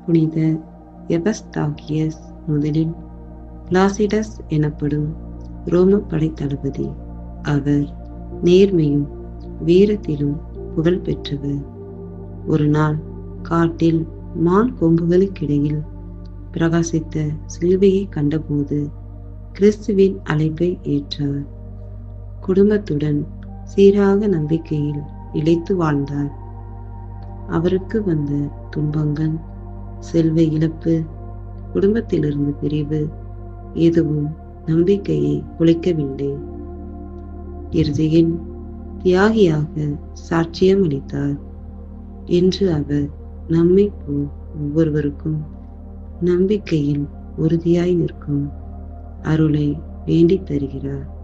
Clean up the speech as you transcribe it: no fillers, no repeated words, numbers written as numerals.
புனித எபஸ்தாகியஸ் முதலில் பிளாசிடஸ் எனப்படும் ரோம படைத்தளபதி. அவர் நேர்மையும் வீரத்திலும் புகழ் பெற்றவர். ஒரு நாள் காட்டில் மான் கொம்புகளுக்கிடையில் பிரகாசித்த சிலுவையை கண்டபோது கிறிஸ்துவின் அழைப்பை ஏற்றார். குடும்பத்துடன் சீராக நம்பிக்கையில் இழைத்து வாழ்ந்தார். அவருக்கு வந்த துன்பங்கள், செல்வ இழப்பு, குடும்பத்திலிருந்து பிரிவு எதுவும் நம்பிக்கையை குலைக்கவில்லை. இறுதியில் தியாகியாக சாட்சியம் அளித்தார். இன்று அவர் நம்மை போல் ஒவ்வொருவருக்கும் நம்பிக்கையில் உறுதியாய் நிற்கும் அருளை வேண்டித் தருகிறார்.